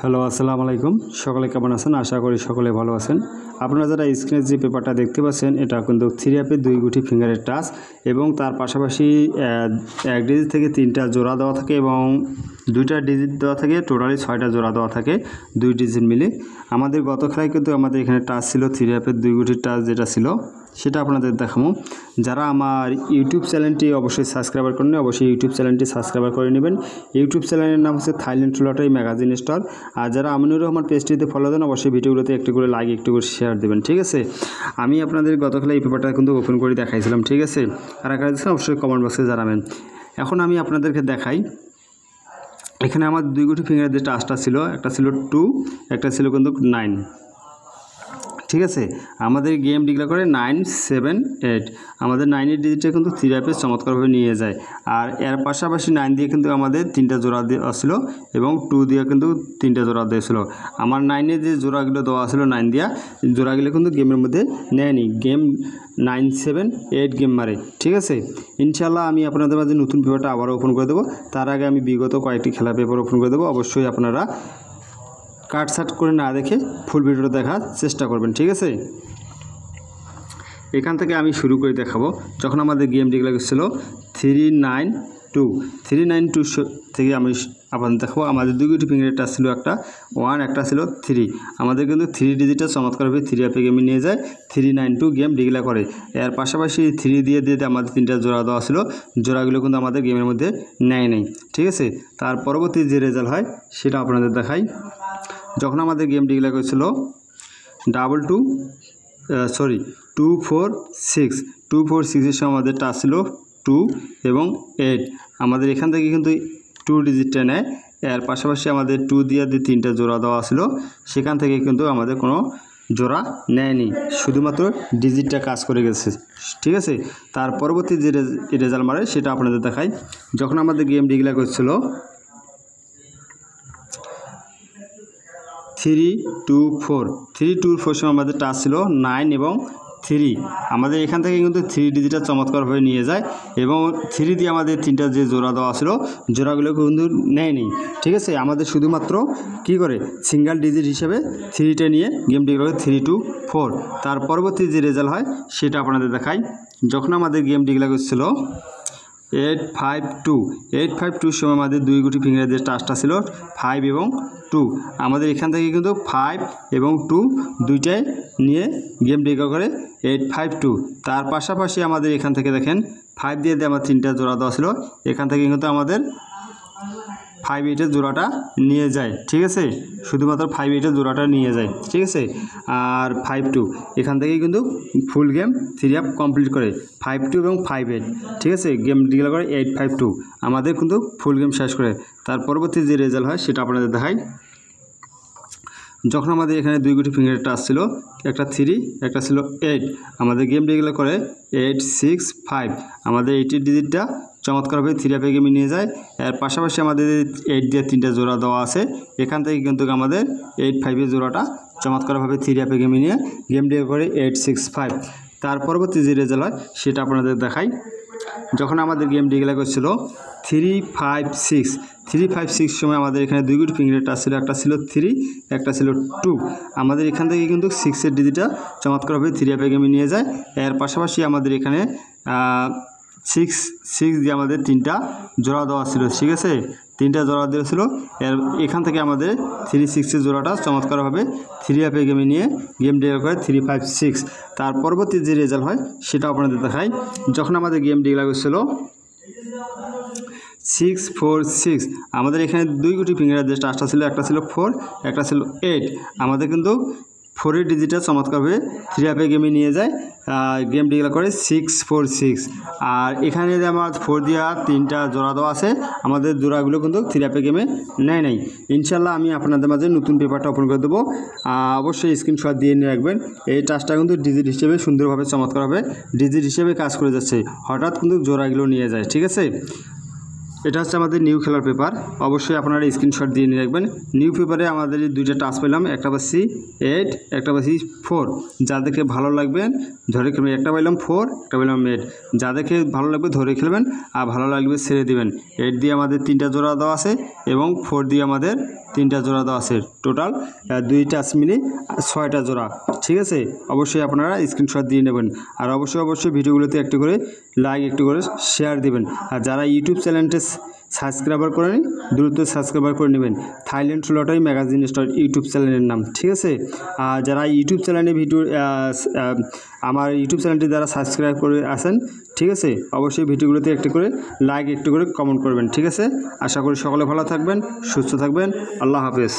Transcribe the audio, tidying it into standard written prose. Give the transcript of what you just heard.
Hello, আসসালামু আলাইকুম। সকলে কেমন আছেন? আশা করি সকলে ভালো আছেন। আপনারা যারা স্ক্রিনে যে পেপারটা দেখতে পাচ্ছেন, এটা কিন্তু 3 অ্যাপের 2 গুটি ফিঙ্গারের টাচ এবং তার পাশাপাশি 1 ডিজিট থেকে 3টা জোড়া দেওয়া থাকে এবং 2টা ডিজিট দেওয়া থাকে, টোটালি 6টা জোড়া দেওয়া থাকে 2 ডিজিট মিলে। আমাদের গত খেলায় কিন্তু আমাদের এখানে টাচ ছিল 3 অ্যাপের 2 গুটির টাচ যেটা ছিল সেটা আপনাদের দেখাবো। যারা আমার ইউটিউব চ্যানেলটি অবশ্যই সাবস্ক্রাইবার করেন, অবশ্যই ইউটিউব চ্যানেলটি সাবস্ক্রাইবার করে নেবেন। ইউটিউব চ্যানেলের নাম হচ্ছে থাইল্যান্ড লটারি ম্যাগাজিন স্টোর। আর যারা আমিনুর রহমান পেজটিতে ফলো দেন, অবশ্যই ভিডিওগুলোতে একটু করে লাইক, একটু করে শেয়ার দেবেন, ঠিক আছে? আমি আপনাদের গতকালে এই পেপারটা কিন্তু ওপেন করে দেখাইছিলাম, ঠিক আছে? আর কারা দিচ্ছেন অবশ্যই কমেন্ট বক্সে জানাবেন। এখন আমি আপনাদেরকে দেখাই, এখানে আমার 2 গুটি ফিঙ্গারের যে টাচটা ছিল, একটা ছিল 2, একটা ছিল কিন্তু 9, ঠিক আছে? আমাদের গেম ডিক্লেয়ার করে 9, 7, 8। আমাদের 9-এর ডিজিটটা কিন্তু 3 অ্যাপে চমৎকারভাবে নিয়ে যায়। আর এর পাশাপাশি 9 দিয়ে কিন্তু আমাদের 3টা জোড়া দেওয়া ছিল এবং 2 দিয়ে কিন্তু 3টা জোড়া দিয়েছিল। আমার 9-এর যে জোড়াগুলো দেওয়া ছিল 9 দিয়া জোড়াগুলো কিন্তু গেমের মধ্যে নেয়নি। গেম 9, 7, 8 গেম মারে, ঠিক আছে? ইনশাল্লাহ আমি আপনাদের মাঝে নতুন পেপারটা আবারও ওপেন করে দেবো। তার আগে আমি বিগত কয়েকটি খেলা পেপার ওপেন করে দেবো। অবশ্যই আপনারা কাটসাট করে না দেখে ফুল ভিডিওটা দেখার চেষ্টা করবেন, ঠিক আছে? এখান থেকে আমি শুরু করে দেখাবো। যখন আমাদের গেম ডিক্লেয়ার ছিল 392 থেকে আমি আপনাদের দেখাবো। আমাদের 2 গুটি ফিঙ্গারের টাচ ছিল, একটা 1, একটা ছিল 3। আমাদের কিন্তু 3 ডিজিটটা চমৎকারভাবে 3 অ্যাপে গেমে নিয়ে যায়। 392 গেম ডিক্লেয়ার করে। এর পাশাপাশি 3 দিয়ে আমাদের 3টা জোড়া দেওয়া ছিল, জোড়াগুলো কিন্তু আমাদের গেমের মধ্যে নেয় নাই, ঠিক আছে? তার পরবর্তী যে রেজাল্ট হয় সেটা আপনাদের দেখাই। যখন আমাদের গেম ডিক্লেয়ার করেছিল 246 সময় আমাদের টাচ ছিল 2 এবং 8। আমাদের এখান থেকে কিন্তু 2 ডিজিটটা নেয়। এর পাশাপাশি আমাদের 2 দিয়ে 3টা জোড়া দেওয়া ছিল, সেখান থেকে কিন্তু আমাদের কোনো জোড়া নেয়নি, শুধুমাত্র ডিজিটটা কাজ করে গেছে, ঠিক আছে? তার পরবর্তী যে রেজাল্ট মারে সেটা আপনাদের দেখাই। যখন আমাদের গেম ডিক্লেয়ার করেছিল 324 সময় আমাদের টাচ ছিল 9 এবং 3। আমাদের এখান থেকে কিন্তু 3 ডিজিটটা চমৎকারভাবে নিয়ে যায় এবং 3 দিয়ে আমাদের 3টা যে জোড়া দেওয়া ছিল, জোড়াগুলো কিন্তু নেয়নি, ঠিক আছে? আমাদের শুধুমাত্র কী করে সিঙ্গেল ডিজিট হিসেবে 3টা নিয়ে গেম ডিক্লেয়ার করে 324। তার পরবর্তী যে রেজাল্ট হয় সেটা আপনাদের দেখাই। যখন আমাদের গেম ডিক্লেয়ার করছিল 852 সময় আমাদের 2 গুটি ফিঙ্গারের যে টাচটা ছিল 5 এবং 2। আমাদের এখান থেকে কিন্তু 5 এবং 2 দুইটাই নিয়ে গেম ডিক্লেয়ার করে 852। তার পাশাপাশি আমাদের এখান থেকে দেখেন 5 দিয়ে আমার 3টা জোড়া দেওয়া ছিল, এখান থেকে কিন্তু আমাদের 5-8-এর জোড়াটা নিয়ে যায়, ঠিক আছে? শুধুমাত্র 5-8-এর জোড়াটা নিয়ে যায়, ঠিক আছে? আর 5-2 এখান থেকেই কিন্তু ফুল গেম 3 অ্যাপ কমপ্লিট করে 5-2 এবং 5-8, ঠিক আছে? গেম ডিক্লেয়ার করে 852 আমাদের কিন্তু ফুল গেম শেষ করে। তার পরবর্তী যে রেজাল্ট হয় সেটা আপনাদের দেখাই। যখন আমাদের এখানে 2 গুটি ফিঙ্গারের টাচ ছিল, একটা 3, একটা ছিল 8। আমাদের গেম ডিক্লেয়ার করে 865। আমাদের 8-এর ডিজিটটা চমৎকারভাবে 3 অ্যাপে গেমে নিয়ে যায়। এর পাশাপাশি আমাদের 8 দিয়ে 3টা জোড়া দেওয়া আছে, এখান থেকে কিন্তু আমাদের 85-এর জোড়াটা চমৎকারভাবে 3 অ্যাপে গেমে নিয়ে গেম ডিক্লেয়ার করে 865। তার পরবর্তী যে রেজাল্ট হয় সেটা আপনাদের দেখাই। যখন আমাদের গেম ডিক্লেয়ার করছিল 356 সময় আমাদের এখানে 2 গুটি ফিঙ্গারের টাচ ছিল, একটা ছিল 3, একটা ছিল 2। আমাদের এখান থেকে কিন্তু 6-এর ডিজিটটা চমৎকারভাবে 3 অ্যাপে গেমে নিয়ে যায়। এর পাশাপাশি আমাদের এখানে 6 দিয়ে আমাদের 3টা জোড়া দেওয়া ছিল, ঠিক আছে? 3টা জোড়া দিয়েছিল। এখান থেকে আমাদের 36-এর জোড়াটা চমৎকারভাবে 3 অ্যাপে গেমে নিয়ে গেম ডিক্লেয়ার করে 356। তার পরবর্তী যে রেজাল্ট হয় সেটা আপনাদের দেখাই। যখন আমাদের গেম ডিক্লেয়ার করছিল 646, আমাদের এখানে 2 গুটি ফিঙ্গারের যে টাচটা ছিল, একটা ছিল 4, একটা ছিল 8। আমাদের কিন্তু 4-এর ডিজিটটা চমৎকারভাবে 3 অ্যাপে গেমে নিয়ে যায়, গেম ডিক্লেয়ার করে 646। আর এখানে যে আমার 4 দিয়া 3টা জোড়া দেওয়া আছে, আমাদের জোড়াগুলো কিন্তু 3 অ্যাপে গেমে নেয় নাই। ইনশাল্লাহ আমি আপনাদের মাঝে নতুন পেপারটা ওপেন করে দেবো, অবশ্যই স্ক্রিনশট দিয়ে নিয়ে রাখবেন। এই টাচটা কিন্তু ডিজিট হিসেবে সুন্দরভাবে চমৎকারভাবে ডিজিট হিসেবে কাজ করে যাচ্ছে, হঠাৎ কিন্তু জোড়াগুলো নিয়ে যায়, ঠিক আছে? এটা হচ্ছে আমাদের নিউ খেলার পেপার। অবশ্যই আপনারা স্ক্রিনশট দিয়ে নিয়ে রাখবেন। নিউ পেপারে আমাদের দুইটা টাচ পেলাম, একটা পাচ্ছি 8, একটা পাচ্ছি 4। যা দেখে ভালো লাগবে ধরে খেলবেন। একটা পাইলাম 4, একটা পাইলাম 8। যা দেখে ভালো লাগবে ধরে খেলবেন, আর ভালো লাগবে ছেড়ে দিবেন। 8 দিয়ে আমাদের 3টা জোড়া দেওয়া আছে এবং 4 দিয়ে আমাদের 3টা জোড়া দেওয়া আছে। টোটাল 2 টাচ মিলি 6টা জোড়া। ঠিক আছে, অবশ্যই আপনারা স্ক্রিনশট দিয়ে নেবেন। আর অবশ্যই ভিডিওগুলোতে একটু করে লাইক, একটু করে শেয়ার দিবেন। আর যারা ইউটিউব চ্যানেলটা সাবস্ক্রাইবার করেন দ্রুত সাবস্ক্রাইবার করে নেবেন। Thailand lottery magazine store YouTube চ্যানেলের নাম। ঠিক আছে, আর যারা ইউটিউব চ্যানেলে আমার ইউটিউব চ্যানেলটি যারা সাবস্ক্রাইব করে আসেন, ঠিক আছে, অবশ্যই ভিডিওগুলোতে একটু করে লাইক, একটু করে কমেন্ট করবেন। ঠিক আছে, আশা করি সকলে ভালো থাকবেন, সুস্থ থাকবেন। আল্লাহ হাফেজ।